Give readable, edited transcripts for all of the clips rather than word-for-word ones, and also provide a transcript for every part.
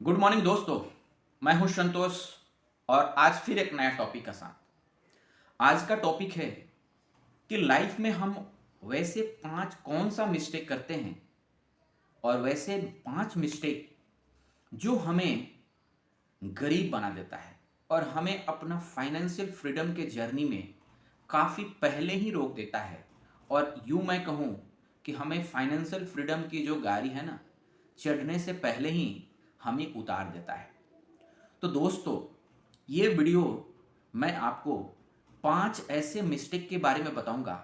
Good morning दोस्तों। मैं हूं संतोष और आज फिर एक नया टॉपिक के साथ। आज का टॉपिक है कि लाइफ में हम वैसे पांच कौन सा मिस्टेक करते हैं और वैसे पांच मिस्टेक जो हमें गरीब बना देता है और हमें अपना फाइनेंशियल फ्रीडम के जर्नी में काफ़ी पहले ही रोक देता है। और यूँ मैं कहूँ कि हमें फाइनेंशियल फ्रीडम की जो गाड़ी है ना, चढ़ने से पहले ही हमें उतार देता है। तो दोस्तों, ये वीडियो मैं आपको पांच ऐसे मिस्टेक के बारे में बताऊंगा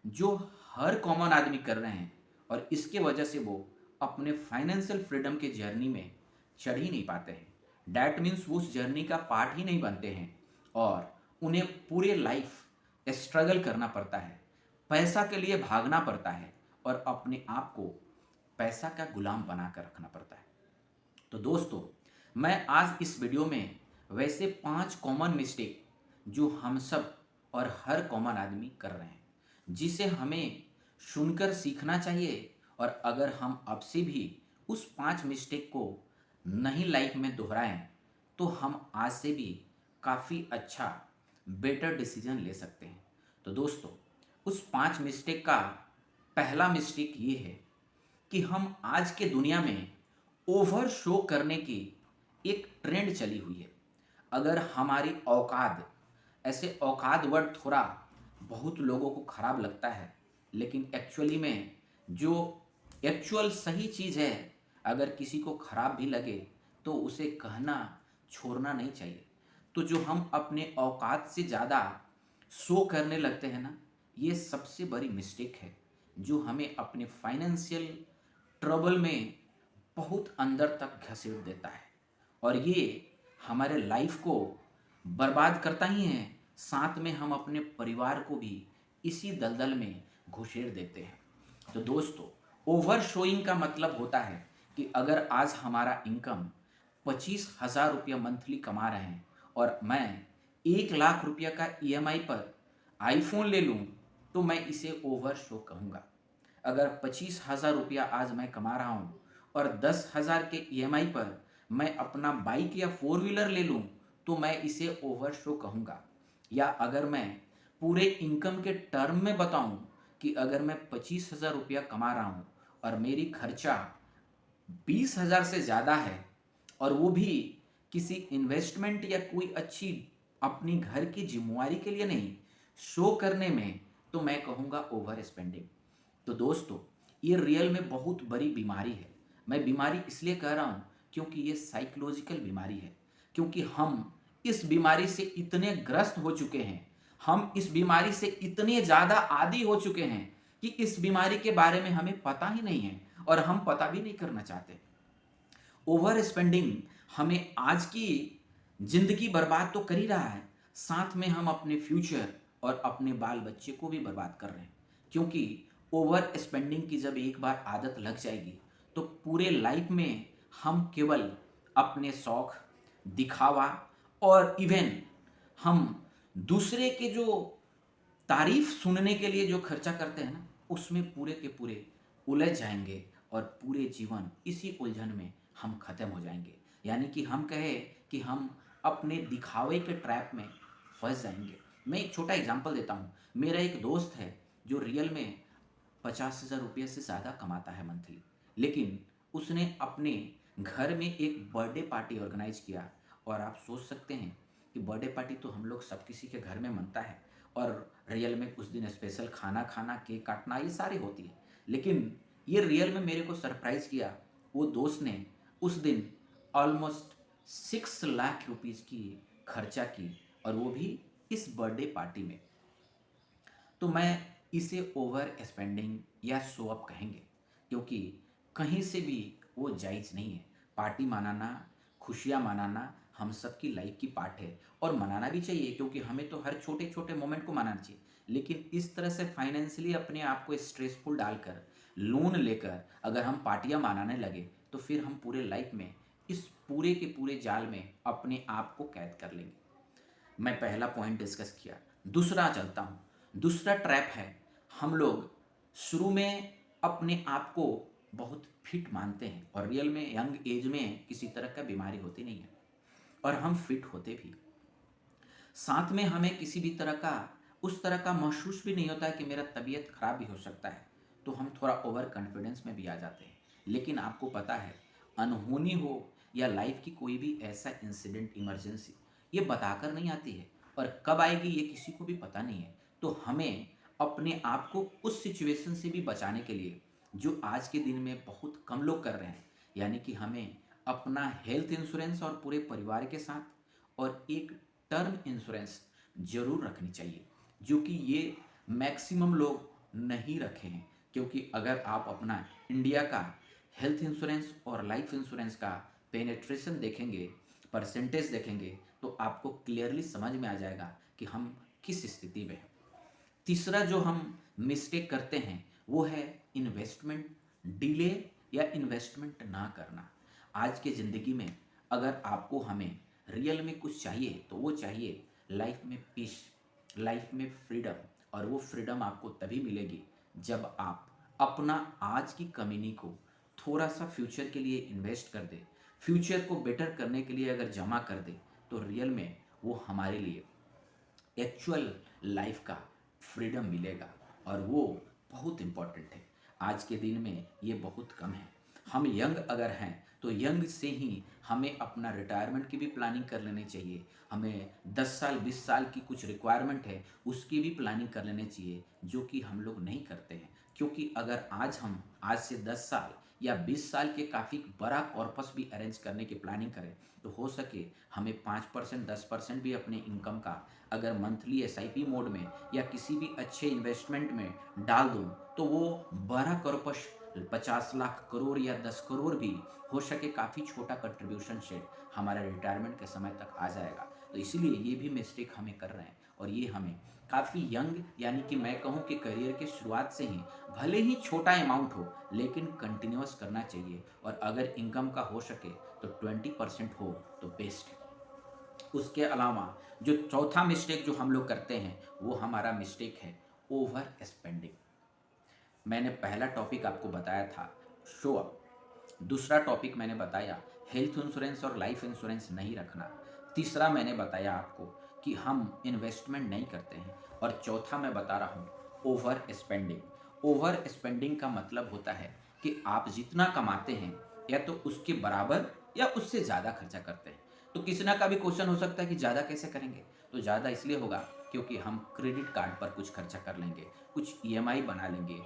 जो हर कॉमन आदमी कर रहे हैं और इसके वजह से वो अपने फाइनेंशियल फ्रीडम के जर्नी में चढ़ ही नहीं पाते हैं। डैट मीन्स वो उस जर्नी का पार्ट ही नहीं बनते हैं और उन्हें पूरे लाइफ स्ट्रगल करना पड़ता है, पैसा के लिए भागना पड़ता है और अपने आप को पैसा का गुलाम बना कर रखना पड़ता है। तो दोस्तों, मैं आज इस वीडियो में वैसे पांच कॉमन मिस्टेक जो हम सब और हर कॉमन आदमी कर रहे हैं, जिसे हमें सुनकर सीखना चाहिए। और अगर हम अब से भी उस पांच मिस्टेक को नहीं लाइफ में दोहराएं तो हम आज से भी काफ़ी अच्छा बेटर डिसीजन ले सकते हैं। तो दोस्तों, उस पांच मिस्टेक का पहला मिस्टेक ये है कि हम आज के दुनिया में ओवर शो करने की एक ट्रेंड चली हुई है। अगर हमारी औकात, ऐसे औकात वर्ड थोड़ा बहुत लोगों को खराब लगता है, लेकिन एक्चुअली में जो एक्चुअल सही चीज़ है, अगर किसी को खराब भी लगे तो उसे कहना छोड़ना नहीं चाहिए। तो जो हम अपने औकात से ज़्यादा शो करने लगते हैं ना, ये सबसे बड़ी मिस्टेक है जो हमें अपने फाइनेंशियल ट्रबल में बहुत अंदर तक घसीट देता है और ये हमारे लाइफ को बर्बाद करता ही है, साथ में हम अपने परिवार को भी इसी दलदल में घुसेड़ देते हैं। तो दोस्तों, ओवर शोइंग का मतलब होता है कि अगर आज हमारा इनकम 25,000 रुपया मंथली कमा रहे हैं और मैं 1 लाख रुपया का ईएमआई पर आईफोन ले लूँ तो मैं इसे ओवर शो कहूँगा। अगर 25,000 रुपया आज मैं कमा रहा हूँ और 10,000 के ईएमआई पर मैं अपना बाइक या फोर व्हीलर ले लूँ तो मैं इसे ओवर शो कहूँगा। या अगर मैं पूरे इनकम के टर्म में बताऊँ कि अगर मैं 25,000 रुपया कमा रहा हूँ और मेरी खर्चा 20,000 से ज़्यादा है और वो भी किसी इन्वेस्टमेंट या कोई अच्छी अपनी घर की जिम्मेवारी के लिए नहीं, शो करने में, तो मैं कहूँगा ओवर स्पेंडिंग। तो दोस्तों, ये रियल में बहुत बड़ी बीमारी है। मैं बीमारी इसलिए कह रहा हूँ क्योंकि ये साइकोलॉजिकल बीमारी है, क्योंकि हम इस बीमारी से इतने ग्रस्त हो चुके हैं, हम इस बीमारी से इतने ज़्यादा आदी हो चुके हैं कि इस बीमारी के बारे में हमें पता ही नहीं है और हम पता भी नहीं करना चाहते। ओवर स्पेंडिंग हमें आज की जिंदगी बर्बाद तो कर ही रहा है, साथ में हम अपने फ्यूचर और अपने बाल बच्चे को भी बर्बाद कर रहे हैं। क्योंकि ओवर स्पेंडिंग की जब एक बार आदत लग जाएगी तो पूरे लाइफ में हम केवल अपने शौक, दिखावा और इवन हम दूसरे के जो तारीफ सुनने के लिए जो खर्चा करते हैं ना, उसमें पूरे के पूरे उलझ जाएंगे और पूरे जीवन इसी उलझन में हम खत्म हो जाएंगे। यानी कि हम कहें कि हम अपने दिखावे के ट्रैप में फंस जाएंगे। मैं एक छोटा एग्जांपल देता हूँ। मेरा एक दोस्त है जो रियल में 50,000 रुपये से ज़्यादा कमाता है मंथली, लेकिन उसने अपने घर में एक बर्थडे पार्टी ऑर्गेनाइज किया। और आप सोच सकते हैं कि बर्थडे पार्टी तो हम लोग सब किसी के घर में मनता है और रियल में उस दिन स्पेशल खाना खाना, केक काटना, ये सारी होती है। लेकिन ये रियल में मेरे को सरप्राइज़ किया, वो दोस्त ने उस दिन ऑलमोस्ट 6 लाख रुपीज़ की खर्चा की और वो भी इस बर्थडे पार्टी में। तो मैं इसे ओवर स्पेंडिंग या शो अप कहेंगे, क्योंकि कहीं से भी वो जायज़ नहीं है। पार्टी मनाना, खुशियाँ मनाना हम सबकी लाइफ की पार्ट है और मनाना भी चाहिए, क्योंकि हमें तो हर छोटे छोटे मोमेंट को मनाना चाहिए। लेकिन इस तरह से फाइनेंशियली अपने आप को स्ट्रेसफुल डालकर, लोन लेकर अगर हम पार्टियाँ मनाने लगे तो फिर हम पूरे लाइफ में इस पूरे के पूरे जाल में अपने आप को कैद कर लेंगे। मैं पहला पॉइंट डिस्कस किया। दूसरा चलता हूँ। दूसरा ट्रैप है, हम लोग शुरू में अपने आप को बहुत फिट मानते हैं और रियल में यंग एज में किसी तरह का बीमारी होती नहीं है और हम फिट होते भी। साथ में हमें किसी भी तरह का उस तरह का महसूस भी नहीं होता है कि मेरा तबीयत खराब भी हो सकता है, तो हम थोड़ा ओवर कॉन्फिडेंस में भी आ जाते हैं। लेकिन आपको पता है, अनहोनी हो या लाइफ की कोई भी ऐसा इंसिडेंट, इमरजेंसी, ये बताकर नहीं आती है और कब आएगी ये किसी को भी पता नहीं है। तो हमें अपने आप को उस सिचुएशन से भी बचाने के लिए, जो आज के दिन में बहुत कम लोग कर रहे हैं, यानी कि हमें अपना हेल्थ इंश्योरेंस और पूरे परिवार के साथ और एक टर्म इंश्योरेंस जरूर रखनी चाहिए, जो कि ये मैक्सिमम लोग नहीं रखे हैं। क्योंकि अगर आप अपना इंडिया का हेल्थ इंश्योरेंस और लाइफ इंश्योरेंस का पेनेट्रेशन देखेंगे, परसेंटेज देखेंगे, तो आपको क्लियरली समझ में आ जाएगा कि हम किस स्थिति में हैं। तीसरा जो हम मिस्टेक करते हैं वो है इन्वेस्टमेंट डिले या इन्वेस्टमेंट ना करना। आज के ज़िंदगी में अगर आपको हमें रियल में कुछ चाहिए तो वो चाहिए लाइफ में पीस, लाइफ में फ्रीडम। और वो फ्रीडम आपको तभी मिलेगी जब आप अपना आज की कमीनी को थोड़ा सा फ्यूचर के लिए इन्वेस्ट कर दे, फ्यूचर को बेटर करने के लिए अगर जमा कर दे, तो रियल में वो हमारे लिए एक्चुअल लाइफ का फ्रीडम मिलेगा। और वो बहुत इम्पॉर्टेंट है। आज के दिन में ये बहुत कम है। हम यंग अगर हैं तो यंग से ही हमें अपना रिटायरमेंट की भी प्लानिंग कर लेनी चाहिए। हमें 10 साल 20 साल की कुछ रिक्वायरमेंट है उसकी भी प्लानिंग कर लेनी चाहिए, जो कि हम लोग नहीं करते हैं। क्योंकि अगर आज से 10 साल या 20 साल के काफ़ी बड़ा कॉर्पस भी अरेंज करने की प्लानिंग करें, तो हो सके हमें 5% 10% भी अपने इनकम का अगर मंथली एसआईपी मोड में या किसी भी अच्छे इन्वेस्टमेंट में डाल दूँ, तो वो बड़ा कॉर्पस 50 लाख करोड़ या 10 करोड़ भी हो सके, काफ़ी छोटा कंट्रीब्यूशन से हमारा रिटायरमेंट के समय तक आ जाएगा। तो इसीलिए ये भी मिस्टेक हमें कर रहे हैं और ये हमें काफ़ी यंग, यानी कि मैं कहूँ कि करियर के शुरुआत से ही, भले ही छोटा अमाउंट हो लेकिन कंटिन्यूअस करना चाहिए। और अगर इनकम का हो सके तो 20% हो तो बेस्ट है। उसके अलावा जो चौथा मिस्टेक जो हम लोग करते हैं वो हमारा मिस्टेक है ओवर स्पेंडिंग। मैंने पहला टॉपिक आपको बताया था शो अप, दूसरा टॉपिक मैंने बताया हेल्थ इंश्योरेंस और लाइफ इंश्योरेंस नहीं रखना, तीसरा मैंने बताया आपको कि हम इन्वेस्टमेंट नहीं करते हैं, और चौथा मैं बता रहा हूँ ओवर स्पेंडिंग। ओवर स्पेंडिंग का मतलब होता है कि आप जितना कमाते हैं या तो उसके बराबर या उससे ज़्यादा खर्चा करते हैं। तो किसी ना का भी क्वेश्चन हो सकता है कि ज़्यादा कैसे करेंगे, तो ज़्यादा इसलिए होगा क्योंकि हम क्रेडिट कार्ड पर कुछ खर्चा कर लेंगे, कुछ ईएमआई बना लेंगे,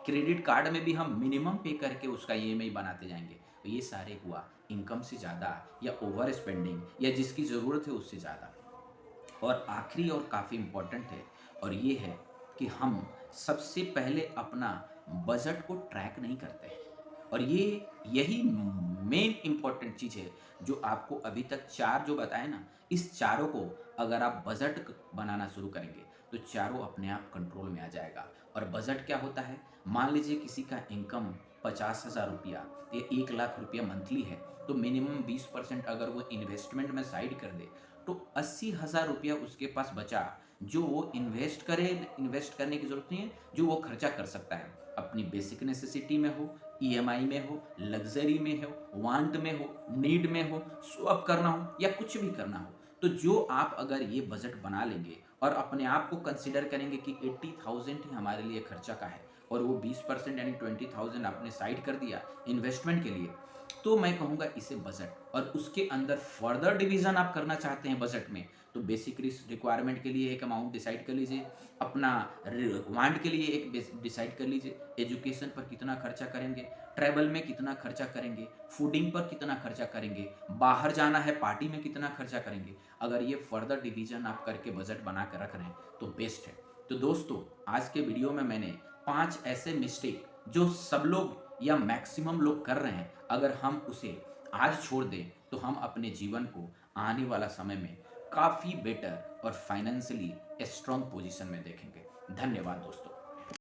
क्रेडिट कार्ड में भी हम मिनिमम पे करके उसका ईएमआई बनाते जाएंगे। तो ये सारे हुआ इनकम से ज़्यादा या ओवर स्पेंडिंग या जिसकी ज़रूरत है उससे ज़्यादा। और आखिरी और काफ़ी इम्पोर्टेंट है, और ये है कि हम सबसे पहले अपना बजट को ट्रैक नहीं करते हैं। और ये यही मेन इम्पोर्टेंट चीज़ है जो आपको अभी तक चार जो बताए ना, इस चारों को अगर आप बजट बनाना शुरू करेंगे तो चारों अपने आप कंट्रोल में आ जाएगा। और बजट क्या होता है, मान लीजिए किसी का इनकम 50,000 रुपया या 1 लाख रुपया मंथली है, तो मिनिमम 20% अगर वो इन्वेस्टमेंट में साइड कर दे तो 80,000 रुपया उसके पास बचा, जो वो इन्वेस्ट करने की जरूरत नहीं है, जो वो खर्चा कर सकता है अपनी बेसिक नेसेसिटी में हो, ईएमआई में हो, लग्जरी में हो, वांट में हो, नीड में हो, स्वैप करना हो या कुछ भी करना हो। तो जो आप अगर ये बजट बना लेंगे और अपने आप को कंसिडर करेंगे कि 80,000 ही हमारे लिए खर्चा का है और वो 20% यानी 20,000 आपने साइड कर दिया इन्वेस्टमेंट के लिए, तो मैं कहूँगा इसे बजट। और उसके अंदर फर्दर डिवीजन आप करना चाहते हैं बजट में, तो बेसिक रिक्वायरमेंट के लिए एक अमाउंट डिसाइड कर लीजिए, अपना वांट के लिए एक डिसाइड कर लीजिए, एजुकेशन पर कितना खर्चा करेंगे, ट्रैवल में कितना खर्चा करेंगे, फूडिंग पर कितना खर्चा करेंगे, बाहर जाना है पार्टी में कितना खर्चा करेंगे। अगर ये फर्दर डिवीजन आप करके बजट बना कर रख रहे हैं तो बेस्ट है। तो दोस्तों, आज के वीडियो में मैंने 5 ऐसे मिस्टेक जो सब लोग या मैक्सिमम लोग कर रहे हैं, अगर हम उसे आज छोड़ दें तो हम अपने जीवन को आने वाला समय में काफ़ी बेटर और फाइनेंशियली स्ट्रॉन्ग पोजीशन में देखेंगे। धन्यवाद दोस्तों।